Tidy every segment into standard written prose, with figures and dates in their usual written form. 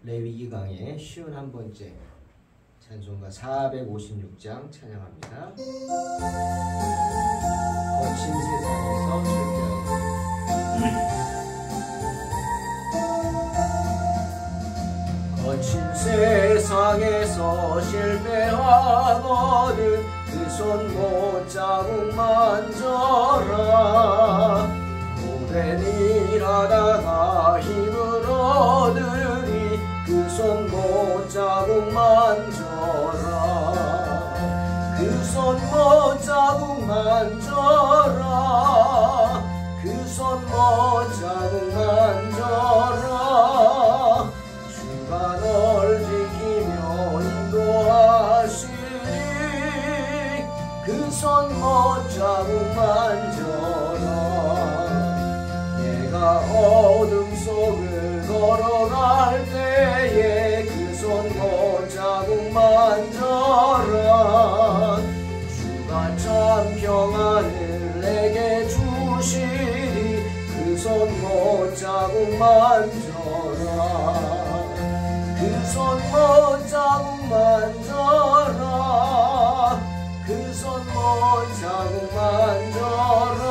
레위기 강의 51번째 찬송가 456장 찬양합니다. 거친 세상에서 실패하거든 거친 세상에서 실패하거든 그 손 못자국 만져라. 오랜 일하다가 힘을 얻으리 그 손 못자국 만져라. 그 손 못자국 만져라. 그 손 못자국 만져라. 주가 널 지키며 인도하시리 그 손 못자국 만져라. 내가 어둠 속을 걸어갈 때에 그 손 못자국 만져라. 주가 참 평안을 내게 주시리 그 손 못자국 만져라. 그 손 못자국 만져라. 그 손 못자국 만져라.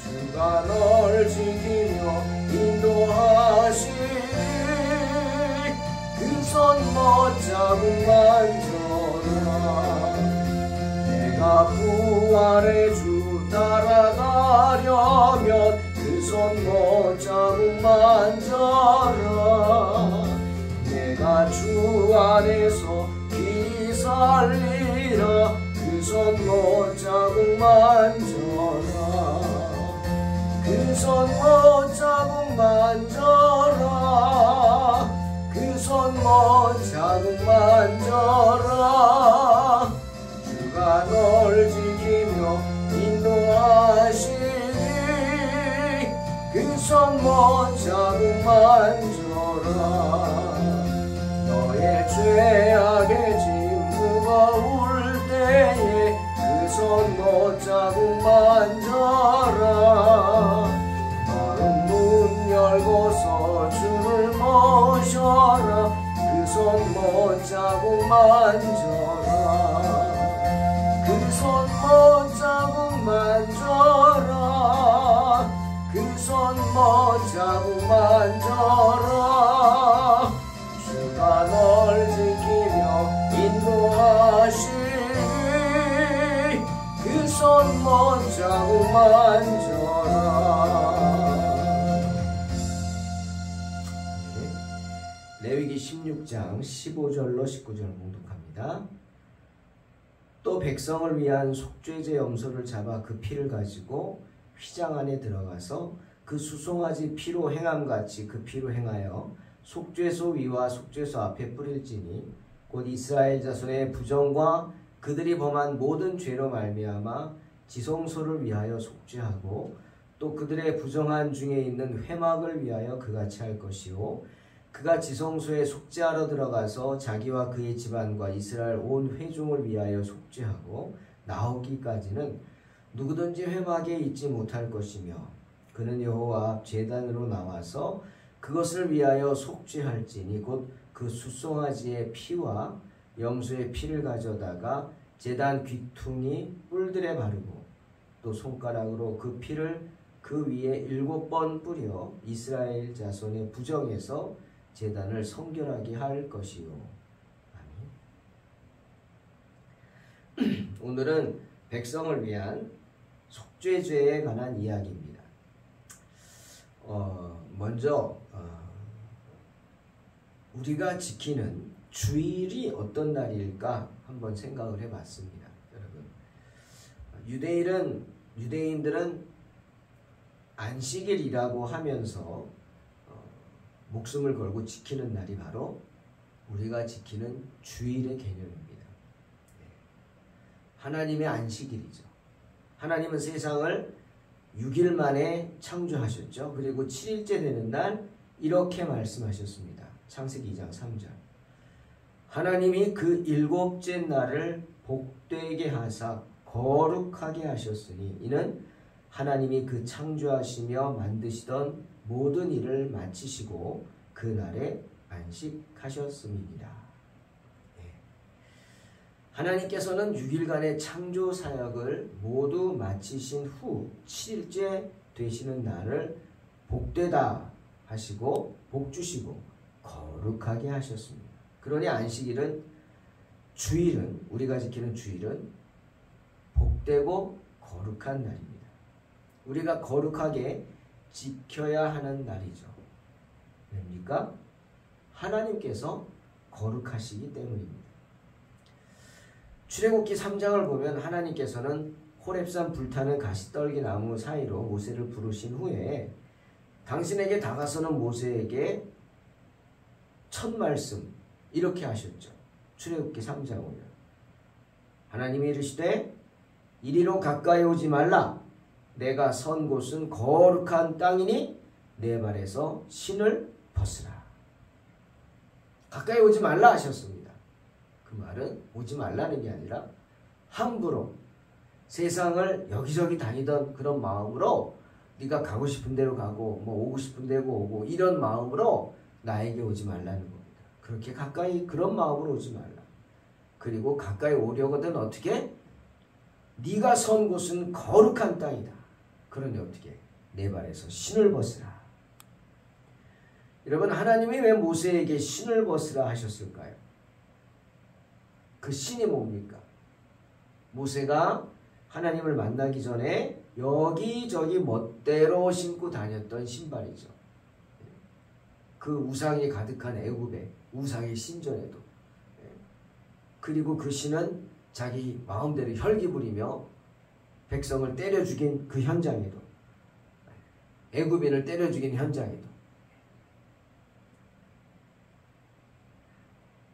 주가 널 지키며 인도하시리 그 손 못자국 만져라. 내가 부활의 주 따라가려면 그 손 못자국 만져라. 내가 주 안에서 길이 살리라 그 손 못자국 만져라. 그 손 못자국 만져라. 그 손 못자국 만져라. 주가 널 지키며 인도하시리 그 손 못자국 만져라. 너의 죄악의 짐 무거울 때에 그 손 못자국 만져라. 마음 문 열고서 주를 모셔라 그 손 못자국 만져라. 그 손 못자국 만져라. 그 손 못자국 만져라. 주가 널 지키며 인도하시리 그 손 못자국 만져라. 레위기 16장 15절로 19절 봉독합니다. 또 백성을 위한 속죄제 염소를 잡아 그 피를 가지고 휘장 안에 들어가서 그 수송아지 피로 행함같이 그 피로 행하여 속죄소 위와 속죄소 앞에 뿌릴지니 곧 이스라엘 자손의 부정과 그들이 범한 모든 죄로 말미암아 지성소를 위하여 속죄하고 또 그들의 부정한 중에 있는 회막을 위하여 그같이 할 것이요 그가 지성소에 속죄하러 들어가서 자기와 그의 집안과 이스라엘 온 회중을 위하여 속죄하고 나오기까지는 누구든지 회막에 있지 못할 것이며 그는 여호와 앞 제단으로 나와서 그것을 위하여 속죄할지니 곧 그 숫송아지의 피와 염소의 피를 가져다가 제단 귀퉁이 뿔들에 바르고 또 손가락으로 그 피를 그 위에 7번 뿌려 이스라엘 자손의 부정에서 제단을 성결하게 할 것이요. 아멘. 오늘은 백성을 위한 속죄죄에 관한 이야기입니다. 먼저 우리가 지키는 주일이 어떤 날일까 한번 생각을 해봤습니다. 여러분, 유대인들은 안식일이라고 하면서 목숨을 걸고 지키는 날이 바로 우리가 지키는 주일의 개념입니다. 하나님의 안식일이죠. 하나님은 세상을 6일 만에 창조하셨죠. 그리고 7일째 되는 날 이렇게 말씀하셨습니다. 창세기 2장 3절. 하나님이 그 7째 날을 복되게 하사 거룩하게 하셨으니 이는 하나님이 그 창조하시며 만드시던 모든 일을 마치시고 그날에 안식하셨음이니라. 하나님께서는 6일간의 창조 사역을 모두 마치신 후 7일째 되시는 날을 복되다 하시고 복주시고 거룩하게 하셨습니다. 그러니 안식일은, 주일은, 우리가 지키는 주일은 복되고 거룩한 날입니다. 우리가 거룩하게 지켜야 하는 날이죠. 왜입니까? 하나님께서 거룩하시기 때문입니다. 출애굽기 3장을 보면 하나님께서는 호렙산 불타는 가시떨기 나무 사이로 모세를 부르신 후에 당신에게 다가서는 모세에게 첫 말씀 이렇게 하셨죠. 출애굽기 3장 보면 하나님이 이르시되 이리로 가까이 오지 말라. 내가 선 곳은 거룩한 땅이니 내 발에서 신을 벗으라. 가까이 오지 말라 하셨습니다. 그 말은 오지 말라는 게 아니라 함부로 세상을 여기저기 다니던 그런 마음으로 네가 가고 싶은 대로 가고 뭐 오고 싶은 데로 오고 이런 마음으로 나에게 오지 말라는 겁니다. 그렇게 가까이 그런 마음으로 오지 말라. 그리고 가까이 오려거든 어떻게? 네가 선 곳은 거룩한 땅이다. 그러니 어떻게? 내 발에서 신을 벗으라. 여러분, 하나님이 왜 모세에게 신을 벗으라 하셨을까요? 그 신이 뭡니까? 모세가 하나님을 만나기 전에 여기저기 멋대로 신고 다녔던 신발이죠. 그 우상이 가득한 애굽의 우상의 신전에도. 그리고 그 신은 자기 마음대로 혈기 부리며 백성을 때려 죽인 그 현장에도, 애굽인을 때려 죽인 현장에도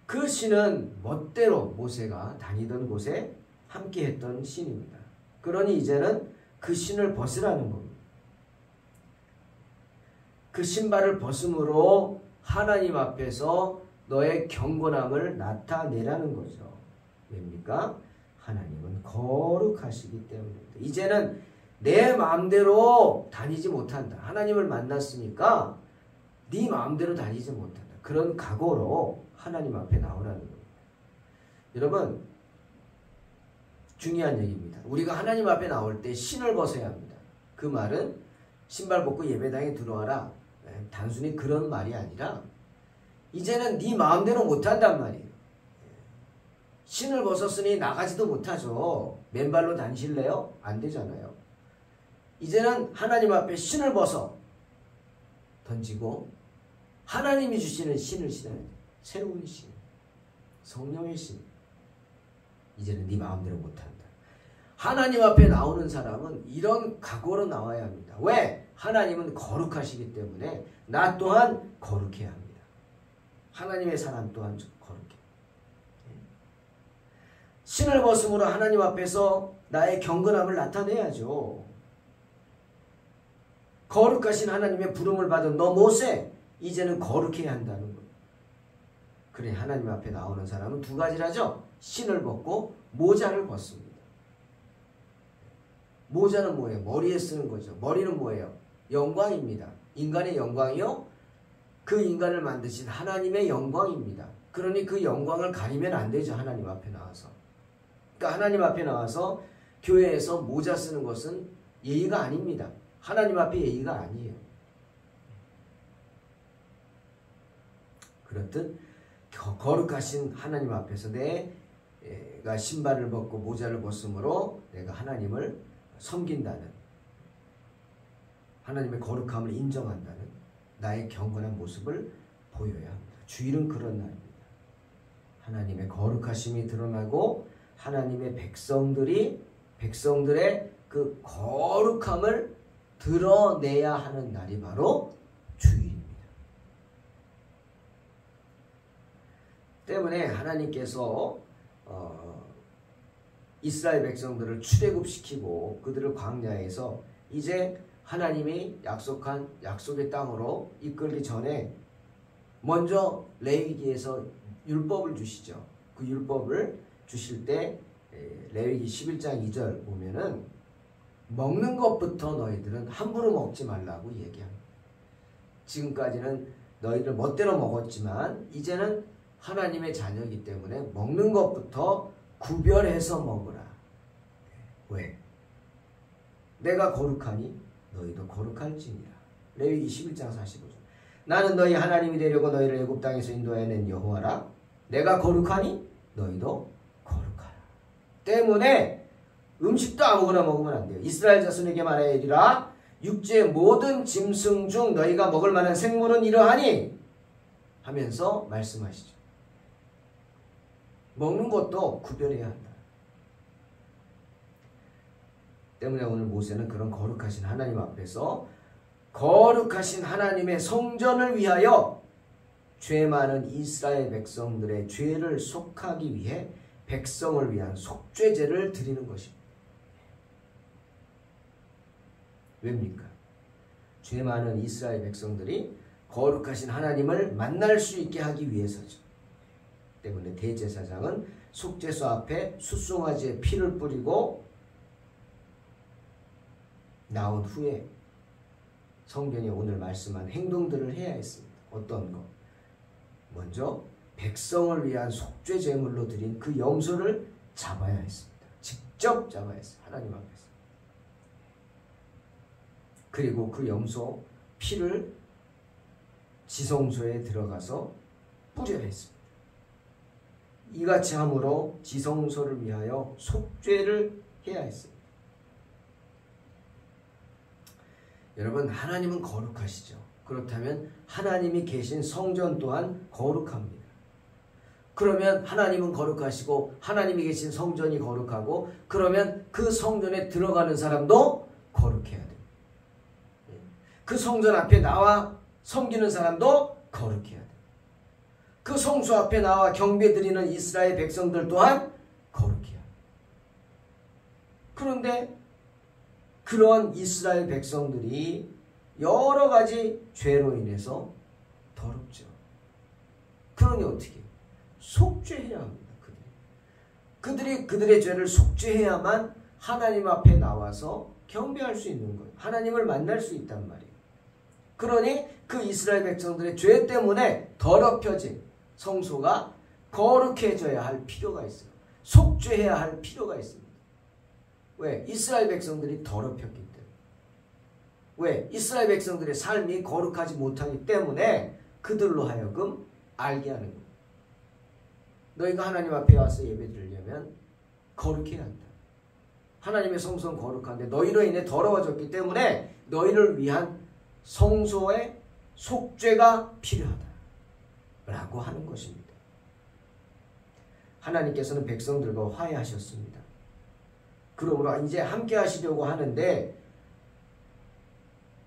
그 신은 멋대로 모세가 다니던 곳에 함께 했던 신입니다. 그러니 이제는 그 신을 벗으라는 겁니다. 그 신발을 벗음으로 하나님 앞에서 너의 경건함을 나타내라는 거죠. 왜입니까? 하나님은 거룩하시기 때문입니다. 이제는 내 마음대로 다니지 못한다. 하나님을 만났으니까 네 마음대로 다니지 못한다. 그런 각오로 하나님 앞에 나오라는 겁니다. 여러분, 중요한 얘기입니다. 우리가 하나님 앞에 나올 때 신을 벗어야 합니다. 그 말은 신발 벗고 예배당에 들어와라. 단순히 그런 말이 아니라 이제는 네 마음대로 못한단 말이에요. 신을 벗었으니 나가지도 못하죠. 맨발로 다니실래요? 안 되잖아요. 이제는 하나님 앞에 신을 벗어 던지고 하나님이 주시는 신을 신어야 돼. 새로운 신, 성령의 신. 이제는 네 마음대로 못한다. 하나님 앞에 나오는 사람은 이런 각오로 나와야 합니다. 왜? 하나님은 거룩하시기 때문에 나 또한 거룩해야 합니다. 하나님의 사람 또한 거룩해. 신을 벗음으로 하나님 앞에서 나의 경건함을 나타내야죠. 거룩하신 하나님의 부름을 받은 너 모세, 이제는 거룩해야 한다는 거예요. 그래, 하나님 앞에 나오는 사람은 두 가지라죠. 신을 벗고 모자를 벗습니다. 모자는 뭐예요? 머리에 쓰는 거죠. 머리는 뭐예요? 영광입니다. 인간의 영광이요? 그 인간을 만드신 하나님의 영광입니다. 그러니 그 영광을 가리면 안 되죠. 하나님 앞에 나와서. 그러니까 하나님 앞에 나와서 교회에서 모자 쓰는 것은 예의가 아닙니다. 하나님 앞에 예의가 아니에요. 그렇듯 거룩하신 하나님 앞에서 내가 신발을 벗고 모자를 벗음으로 내가 하나님을 섬긴다는, 하나님의 거룩함을 인정한다는 나의 경건한 모습을 보여야 합니다. 주일은 그런 날입니다. 하나님의 거룩하심이 드러나고 하나님의 백성들의 그 거룩함을 드러내야 하는 날이 바로 주일입니다. 때문에 하나님께서 이스라엘 백성들을 출애굽시키고 그들을 광야에서 이제 하나님이 약속한 약속의 땅으로 이끌기 전에 먼저 레위기에서 율법을 주시죠. 그 율법을 주실 때 레위기 11장 2절 보면은 먹는 것부터 너희들은 함부로 먹지 말라고 얘기합니다. 지금까지는 너희들 멋대로 먹었지만 이제는 하나님의 자녀이기 때문에 먹는 것부터 구별해서 먹으라. 왜? 내가 거룩하니 너희도 거룩할지니라. 레위기 11장 45절. 나는 너희 하나님이 되려고 너희를 애굽 땅에서 인도해낸 여호와라. 내가 거룩하니 너희도 거룩하라. 때문에 음식도 아무거나 먹으면 안 돼요. 이스라엘 자손에게 말하여 이르라. 육지의 모든 짐승 중 너희가 먹을 만한 생물은 이러하니 하면서 말씀하시죠. 먹는 것도 구별해야 한다. 때문에 오늘 모세는 그런 거룩하신 하나님 앞에서 거룩하신 하나님의 성전을 위하여 죄 많은 이스라엘 백성들의 죄를 속하기 위해 백성을 위한 속죄제를 드리는 것입니다. 왜입니까? 죄 많은 이스라엘 백성들이 거룩하신 하나님을 만날 수 있게 하기 위해서죠. 때문에 대제사장은 속죄소 앞에 숫송아지의 피를 뿌리고 나온 후에 성경이 오늘 말씀한 행동들을 해야 했습니다. 어떤 것? 먼저 백성을 위한 속죄 제물로 드린 그 염소를 잡아야 했습니다. 직접 잡아야 했어요. 하나님 앞에서. 그리고 그 염소 피를 지성소에 들어가서 뿌려야 했습니다. 이같이 함으로 지성소를 위하여 속죄를 해야 했습니다. 여러분, 하나님은 거룩하시죠. 그렇다면 하나님이 계신 성전 또한 거룩합니다. 그러면 하나님은 거룩하시고 하나님이 계신 성전이 거룩하고 그러면 그 성전에 들어가는 사람도 거룩해야 돼요. 그 성전 앞에 나와 섬기는 사람도 거룩해야 돼요. 그 성소 앞에 나와 경배드리는 이스라엘 백성들 또한 거룩해야 돼요. 그런데 그런 이스라엘 백성들이 여러 가지 죄로 인해서 더럽죠. 그러니 어떻게 해요? 속죄해야 합니다. 그들이 그들의 죄를 속죄해야만 하나님 앞에 나와서 경배할 수 있는 거예요. 하나님을 만날 수 있단 말이에요. 그러니 그 이스라엘 백성들의 죄 때문에 더럽혀진 성소가 거룩해져야 할 필요가 있어요. 속죄해야 할 필요가 있습니다. 왜? 이스라엘 백성들이 더럽혔기 때문에. 왜? 이스라엘 백성들의 삶이 거룩하지 못하기 때문에 그들로 하여금 알게 하는 거예요. 너희가 하나님 앞에 와서 예배드리려면 거룩해야 한다. 하나님의 성소는 거룩한데 너희로 인해 더러워졌기 때문에 너희를 위한 성소의 속죄가 필요하다 라고 하는 것입니다. 하나님께서는 백성들과 화해하셨습니다. 그러므로 이제 함께 하시려고 하는데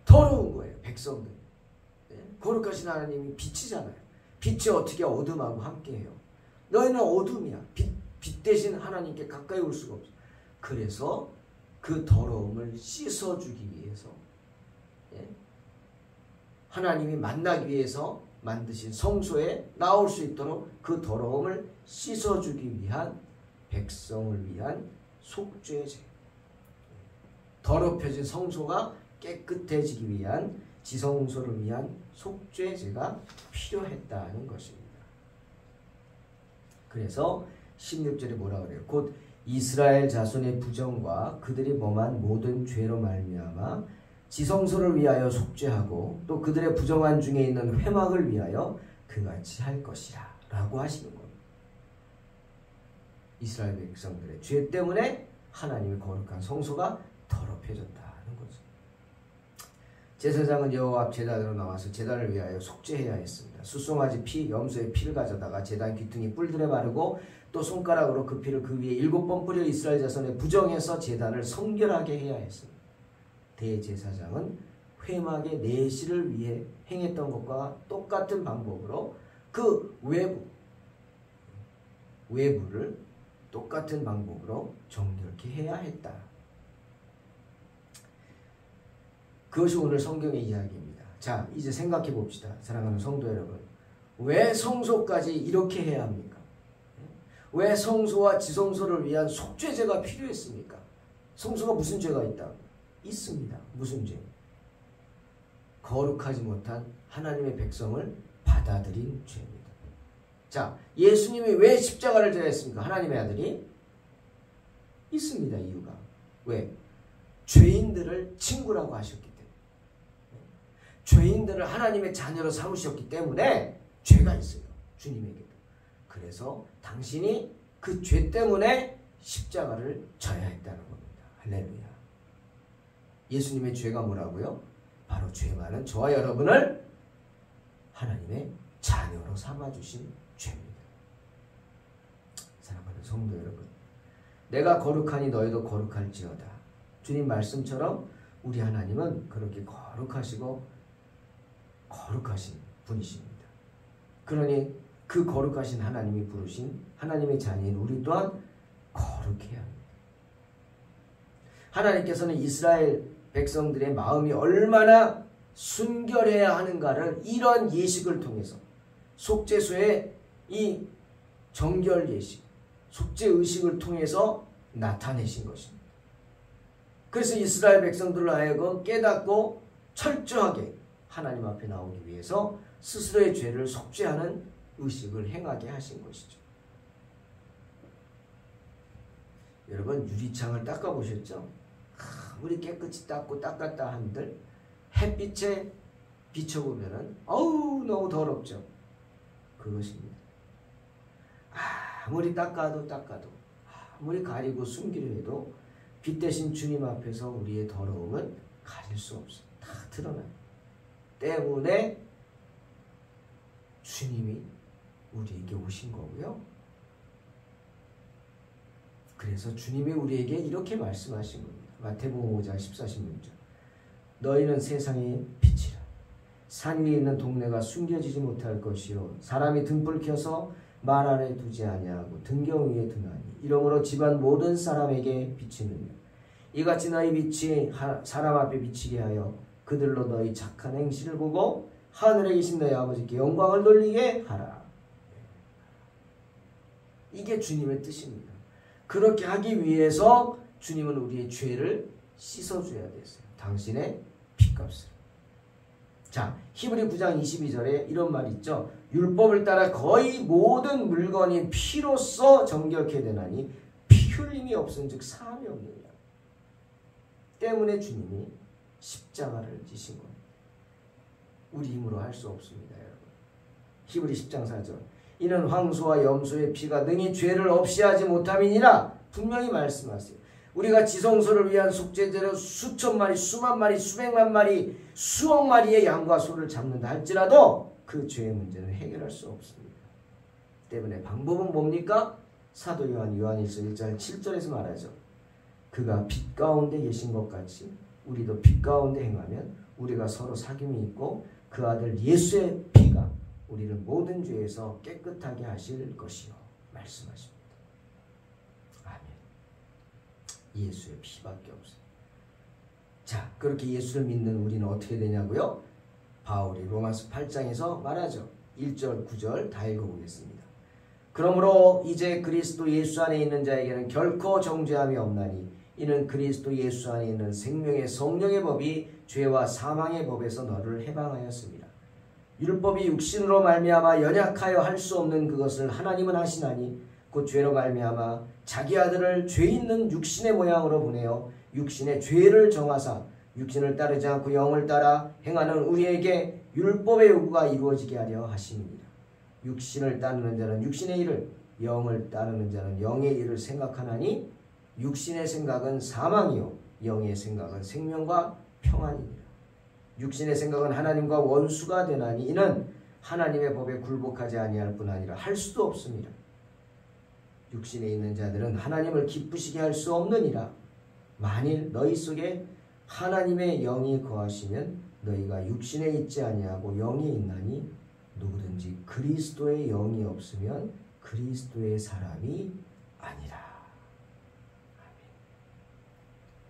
더러운 거예요. 백성들. 거룩하신 하나님이 빛이잖아요. 빛이 어떻게 어둠하고 함께해요. 너희는 어둠이야. 빛 대신 하나님께 가까이 올 수가 없어. 그래서 그 더러움을 씻어주기 위해서 하나님이 만나기 위해서 만드신 성소에 나올 수 있도록 그 더러움을 씻어주기 위한 백성을 위한 속죄제. 더럽혀진 성소가 깨끗해지기 위한 지성소를 위한 속죄제가 필요했다는 것입니다. 그래서 16절에 뭐라 그래요? 곧 이스라엘 자손의 부정과 그들이 범한 모든 죄로 말미암아 지성소를 위하여 속죄하고 또 그들의 부정한 중에 있는 회막을 위하여 그같이 할 것이라 라고 하시는 겁니다. 이스라엘 백성들의 죄 때문에 하나님의 거룩한 성소가 더럽혀졌다는 거죠. 제사장은 여호와 앞 제단으로 나와서 제단을 위하여 속죄해야 했습니다. 숫송아지 피, 염소의 피를 가져다가 제단 귀퉁이 뿔들에 바르고 또 손가락으로 그 피를 그 위에 7번 뿌려 이스라엘 자손에 부정해서 제단을 성결하게 해야 했습니다. 대제사장은 회막의 내시를 위해 행했던 것과 똑같은 방법으로 그 외부를 똑같은 방법으로 정결케 해야 했다. 그것이 오늘 성경의 이야기입니다. 자, 이제 생각해 봅시다. 사랑하는 성도 여러분. 왜 성소까지 이렇게 해야 합니까? 왜 성소와 지성소를 위한 속죄제가 필요했습니까? 성소가 무슨 죄가 있다? 있습니다. 무슨 죄? 거룩하지 못한 하나님의 백성을 받아들인 죄입니다. 자, 예수님이 왜 십자가를 져야 했습니까? 하나님의 아들이? 있습니다. 이유가. 왜? 죄인들을 친구라고 하셨기 때문에. 죄인들을 하나님의 자녀로 삼으셨기 때문에 죄가 있어요. 주님에게도. 그래서 당신이 그 죄 때문에 십자가를 져야 했다는 겁니다. 할렐루야. 예수님의 죄가 뭐라고요? 바로 죄 많은 저와 여러분을 하나님의 자녀로 삼아주신 죄입니다. 사랑하는 성도 여러분, 내가 거룩하니 너희도 거룩할지어다. 주님 말씀처럼 우리 하나님은 그렇게 거룩하시고 거룩하신 분이십니다. 그러니 그 거룩하신 하나님이 부르신 하나님의 자녀인 우리 또한 거룩해야 합니다. 하나님께서는 이스라엘 백성들의 마음이 얼마나 순결해야 하는가를 이런 예식을 통해서 속죄소의 이 정결 예식, 속죄 의식을 통해서 나타내신 것입니다. 그래서 이스라엘 백성들로 하여금 깨닫고 철저하게 하나님 앞에 나오기 위해서 스스로의 죄를 속죄하는 의식을 행하게 하신 것이죠. 여러분, 유리창을 닦아보셨죠? 아무리 깨끗이 닦고 닦았다 한들 햇빛에 비춰보면은 어우 너무 더럽죠. 그것입니다. 아무리 닦아도 아무리 가리고 숨기려 해도 빛 대신 주님 앞에서 우리의 더러움은 가릴 수 없어요. 다 드러나요. 때문에 주님이 우리에게 오신 거고요. 그래서 주님이 우리에게 이렇게 말씀하신 겁니다. 마태복음 5장 14, 16절. 너희는 세상의 빛이라. 산 위에 있는 동네가 숨겨지지 못할 것이요 사람이 등불 켜서 말 아래 두지 아니하고 등경 위에 두나니 이러므로 집안 모든 사람에게 비치느니라. 이같이 너희 빛이 사람 앞에 비치게 하여 그들로 너희 착한 행실을 보고 하늘에 계신 너희 아버지께 영광을 돌리게 하라. 이게 주님의 뜻입니다. 그렇게 하기 위해서 주님은 우리의 죄를 씻어줘야 됐어요. 당신의 피값을. 자, 히브리 9장 22절에 이런 말이 있죠. 율법을 따라 거의 모든 물건이 피로써 정결케 되나니 피 흘림이 없은즉 사함이 없느니라. 때문에 주님이 십자가를 지신 겁니다. 우리 힘으로 할 수 없습니다, 여러분. 히브리 10장 4절. 이는 황소와 염소의 피가 능히 죄를 없이 하지 못함이니라. 분명히 말씀하세요. 우리가 지성소를 위한 속죄제로 수천 마리, 수만 마리, 수백만 마리, 수억 마리의 양과 소를 잡는다 할지라도 그 죄의 문제는 해결할 수 없습니다. 때문에 방법은 뭡니까? 사도 요한일서 1장 7절에서 말하죠. 그가 빛 가운데 계신 것 같이 우리도 빛 가운데 행하면 우리가 서로 사귐이 있고 그 아들 예수의 피가 우리를 모든 죄에서 깨끗하게 하실 것이요 말씀하십니다. 아멘. 예수의 피밖에 없어요. 자, 그렇게 예수를 믿는 우리는 어떻게 되냐고요? 바울이 로마서 8장에서 말하죠. 1절, 9절 다 읽어보겠습니다. 그러므로 이제 그리스도 예수 안에 있는 자에게는 결코 정죄함이 없나니 이는 그리스도 예수 안에 있는 생명의 성령의 법이 죄와 사망의 법에서 너를 해방하였습니다. 율법이 육신으로 말미암아 연약하여 할 수 없는 그것을 하나님은 하시나니 곧 죄로 말미암아 자기 아들을 죄 있는 육신의 모양으로 보내어 육신의 죄를 정하사 육신을 따르지 않고 영을 따라 행하는 우리에게 율법의 요구가 이루어지게 하려 하심입니다. 육신을 따르는 자는 육신의 일을, 영을 따르는 자는 영의 일을 생각하나니 육신의 생각은 사망이요 영의 생각은 생명과 평안이니라. 육신의 생각은 하나님과 원수가 되나니 이는 하나님의 법에 굴복하지 아니할 뿐 아니라 할 수도 없습니다. 육신에 있는 자들은 하나님을 기쁘시게 할 수 없느니라. 만일 너희 속에 하나님의 영이 거하시면 너희가 육신에 있지 아니하고 영이 있나니 누구든지 그리스도의 영이 없으면 그리스도의 사람이 아니라.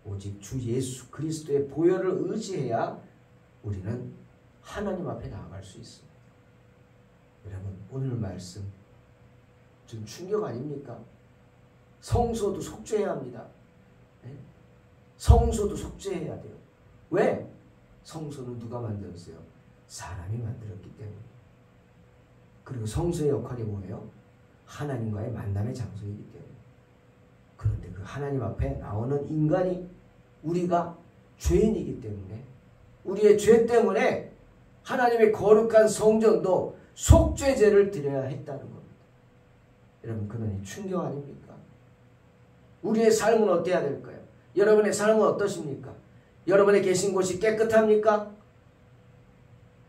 오직 주 예수 그리스도의 보혈을 의지해야 우리는 하나님 앞에 나아갈 수 있습니다. 여러분, 오늘 말씀 좀 충격 아닙니까? 성소도 속죄해야 합니다. 네? 성소도 속죄해야 돼요. 왜? 성소는 누가 만들었어요? 사람이 만들었기 때문에. 그리고 성소의 역할이 뭐예요? 하나님과의 만남의 장소이기 때문에. 그런데 그 하나님 앞에 나오는 인간이 우리가 죄인이기 때문에 우리의 죄 때문에 하나님의 거룩한 성전도 속죄제를 드려야 했다는 겁니다. 여러분 그러니 충격 아닙니까? 우리의 삶은 어때야 될까요? 여러분의 삶은 어떠십니까? 여러분이 계신 곳이 깨끗합니까?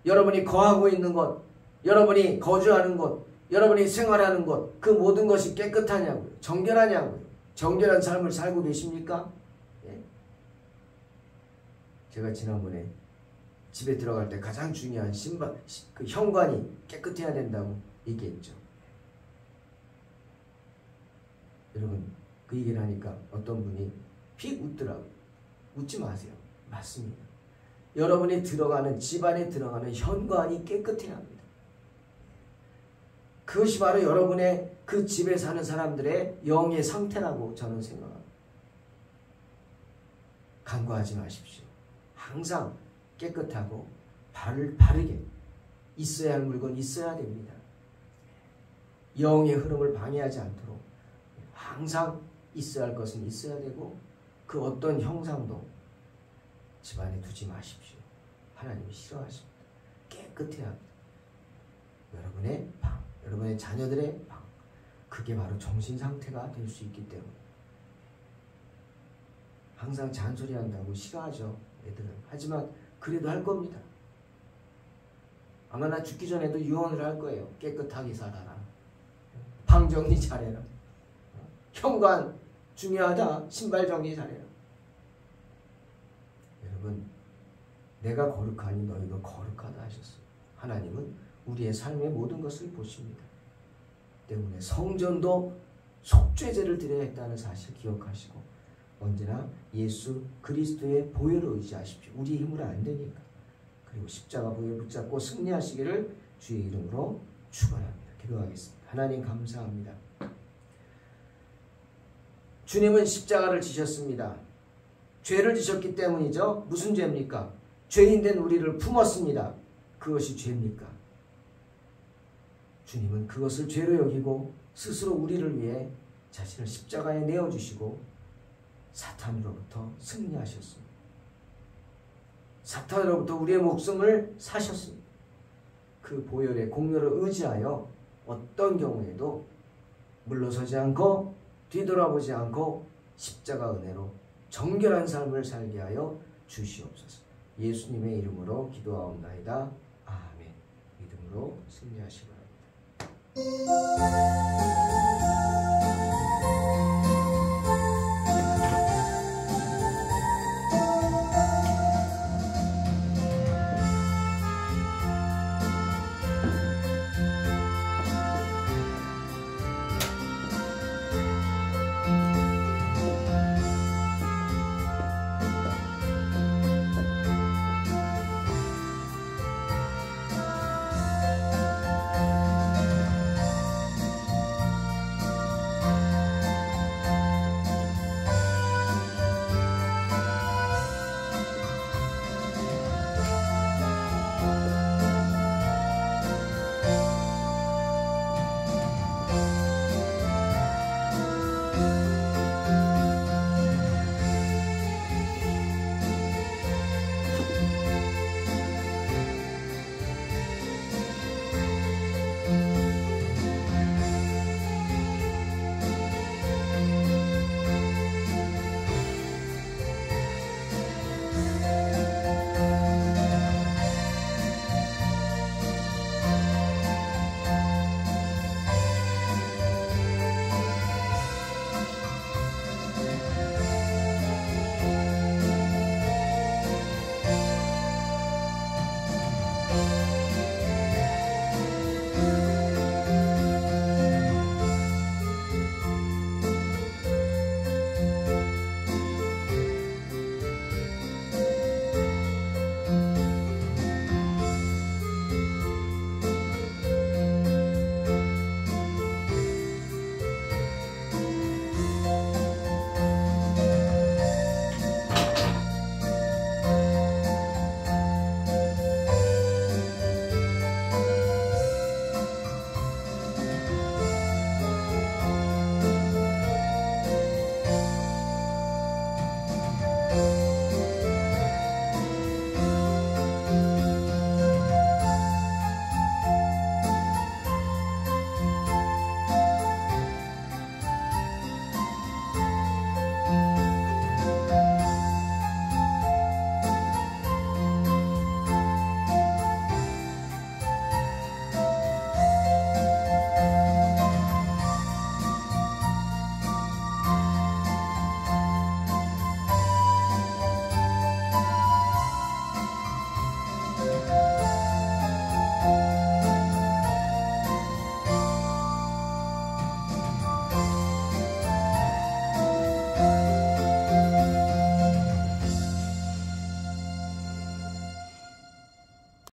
여러분이 거하고 있는 곳, 여러분이 거주하는 곳, 여러분이 생활하는 곳, 그 모든 것이 깨끗하냐고요? 정결하냐고요? 정결한 삶을 살고 계십니까? 예. 제가 지난번에 집에 들어갈 때 가장 중요한 신발, 그 현관이 깨끗해야 된다고 얘기했죠. 여러분 그 얘기를 하니까 어떤 분이 픽 웃더라고요. 웃지 마세요. 맞습니다. 여러분이 들어가는 집안에 들어가는 현관이 깨끗해야 합니다. 그것이 바로 여러분의 그 집에 사는 사람들의 영의 상태라고 저는 생각합니다. 간과하지 마십시오. 항상 깨끗하고 바르게 있어야 할 물건 있어야 됩니다. 영의 흐름을 방해하지 않도록 항상 있어야 할 것은 있어야 되고 그 어떤 형상도 집안에 두지 마십시오. 하나님이 싫어하십니다. 깨끗해야 합니다. 여러분의 방, 여러분의 자녀들의 방, 그게 바로 정신 상태가 될 수 있기 때문에. 항상 잔소리한다고 싫어하죠, 애들은. 하지만 그래도 할 겁니다. 아마 나 죽기 전에도 유언을 할 거예요. 깨끗하게 살아라. 방 정리 잘해라. 현관 중요하다. 신발 정리 잘해라. 여러분, 내가 거룩하니 너희도 거룩하다 하셨어요. 하나님은 우리의 삶의 모든 것을 보십니다. 때문에 성전도 속죄제를 드려야 했다는 사실 기억하시고 언제나 예수 그리스도의 보혈을 의지하십시오. 우리의 힘으로 안 되니까. 그리고 십자가 보혈 붙잡고 승리하시기를 주의 이름으로 축원합니다. 기도하겠습니다. 하나님 감사합니다. 주님은 십자가를 지셨습니다. 죄를 지셨기 때문이죠. 무슨 죄입니까? 죄인된 우리를 품었습니다. 그것이 죄입니까? 주님은 그것을 죄로 여기고 스스로 우리를 위해 자신을 십자가에 내어주시고 사탄으로부터 승리하셨습니다. 사탄으로부터 우리의 목숨을 사셨습니다. 그 보혈의 공로를 의지하여 어떤 경우에도 물러서지 않고 뒤돌아보지 않고 십자가 은혜로 정결한 삶을 살게 하여 주시옵소서. 예수님의 이름으로 기도하옵나이다. 아멘. 믿음으로 승리하시기 바랍니다.